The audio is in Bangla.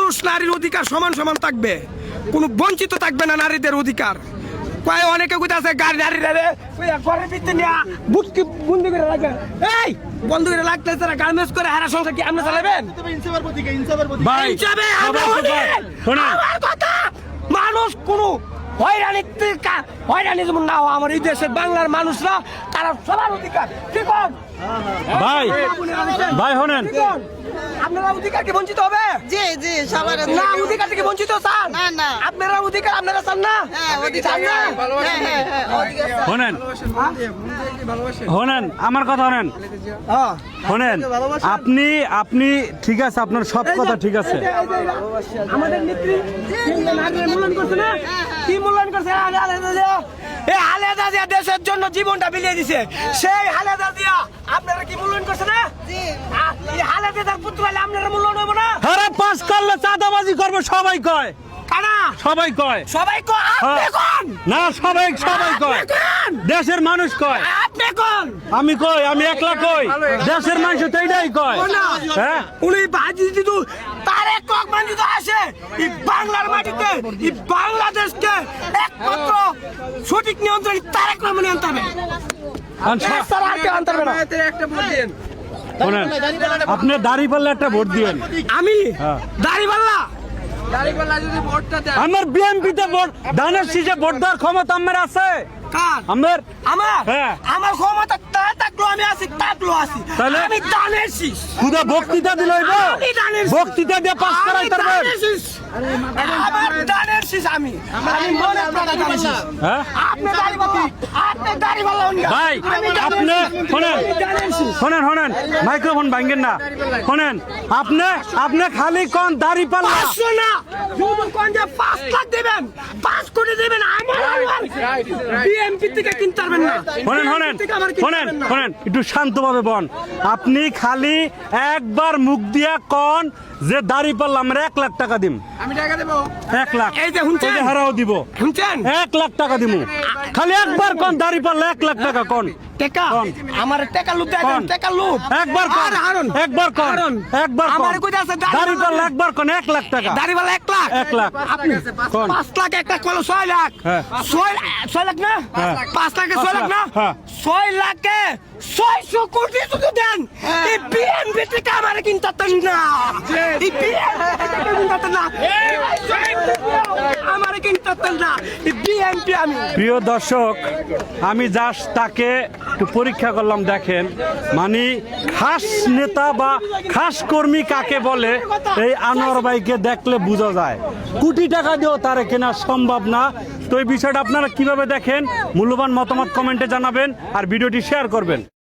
পুরুষ নারীর অধিকার সমান সমান থাকবে, কোনো বঞ্চিত থাকবে না নারীদের অধিকার। কয় অনেকে কইতে আছে গাড়ি নারীরা রে ঘরের ভিতরে নিয়ে বুটকি বন্ধ করে রাখে, এই বন্ধ করে রাখতে তারা গার্মেন্টস করে হারা সংসার কি আপনি চালাবেন? ভাই আমার কথা মানুষ কোনো হয়রানি যেমন না আমার এই দেশের বাংলার মানুষরা তারা সবার অধিকার ঠিক কর ভাই ভাই শোনেন, আপনারা অধিকার কি বঞ্চিত হবে? জি জি সবার না অধিকার থেকে বঞ্চিত চান না না আপনারা অধিকার আপনারা চান না? হ্যাঁ অধিকার শোনেন শোনেন আমার কথা শোনেন শোনেন, আপনি আপনি ঠিক আছে, আপনার সব কথা ঠিক আছে। আমাদের নেত্রী মূল্যায়ন করছে না, কি মূল্যায়ন করছে? এই হালেদা জিয়া দেশের জন্য জীবনটা বিলিয়ে দিছে, সেই হালেদা জিয়া আপনারা কি মূল্যায়ন করছে না? এই হালেদা জিয়ার পুত্র হলে আপনারা মূল্যায়ন হবে না? আরে পাস করলে চাঁদাবাজি করবে সবাই কয়, কারা সবাই কয়, সবাই কয়? আপনি কোন? না সবাই সবাই কয়, দেশের মানুষ কয়। আপনি কোন? আমি কই, আমি একলা কই, দেশের মানুষ তো এইটাই কয়। হ্যাঁ উনি বাজি দিদু তারেক রহমান যদি আসে এই বাংলার মাটিতে এই বাংলাদেশকে একমাত্র সঠিক নিয়ন্ত্রণ তারেক রহমান আনতে হবে। তারা আর কেউ আনতে পারবে না। শোনেন, আপনি দাঁড়িপাল্লা একটা ভোট দিবেন। আমি হ্যাঁ। দাড়িপাল্লা আমার বিএনপিতে ভোট, ধানের শীষে ভোট দেওয়ার ক্ষমতা আমার আছে। কার? আমার আমার হ্যাঁ। আমার ক্ষমতা থাকলো আমি আছি, থাকলো আছি। তাহলে? আমি দানের শীষ, খুদা বক্তৃতা দিল আমি দানের শীষ। বক্তৃতা দিয়ে পাস করাই আমি পারবেন। দানের শীষ। আমার দানের শীষ আমি মনে প্রাণে দানের শীষ। হ্যাঁ আপনি দাড়িপাল্লা, আপনি দাড়িপাল্লা অন্য। ভাই আমি দানের আপনি শীষ। শোনেন আমি দানের শীষ। শোনেন শোনেন, মাইক্রোফোন ভাঙেন না। শোনেন, আপনি আপনি খালি কোন দাঁড়িপাল্লা, 500 না, শুধু কোন যে 5 লাখ দেবেন, 5 কোটি দেবেন, আমার বিএমপি থেকে কিনতে পারবেন না। শোনেন শোনেন BNP থেকে আমার কিনতে শোনেন পারবেন না। শোনেন, একটু শান্তভাবে বন। আপনি খালি একবার মুখ দিয়া কন যে দাঁড়িপাল্লা আমরা 1 লাখ টাকা দিম। আমি টাকা দেবো। 1 লাখ এই যে শুনছেন? এই যে হারাও দিব, শুনছেন? 1 লাখ টাকা দিব। খালি একবার কোন দাঁড়িপাল্লা 1 লাখ টাকা কোন। টাকা কোন? আমার টাকা লুপ দেন, কোন? টাকা লুপ একবার কোন, হারুন একবার কোন, হারুন। একবার কোন। আমার কইতে আছে দাঁড়িপাল্লা একবার কোন 1 লাখ টাকা। দাড়িওয়ালা 1 লাখ 1 লাখ আপনি কোন? 5 লাখ একটা কল 6 লাখ। হ্যাঁ। 6 লাখ না? হ্যাঁ। 5 লাখে 6 লাখ না? হ্যাঁ। 6 লাখে 600 কোটি যদি দেন, এই বিএনপি থেকে আমার কিনতে পারতেন না। এই বিএনপি থেকে কিনতে পারতেন না। আমার কিনতে পারতেন না। এই বিএনপি আমি। প্রিয় দর্শক, আমি জাস্ট তাকে একটু পরীক্ষা করলাম। দেখেন, মানে খাস নেতা বা খাস কর্মী কাকে বলে এই আনোয়ার ভাইকে দেখলে বোঝা যায়। কোটি টাকা দিয়েও তারে কেনা সম্ভব না। তো এই বিষয়টা আপনারা কিভাবে দেখেন, মূল্যবান মতামত কমেন্টে জানাবেন আর ভিডিওটি শেয়ার করবেন।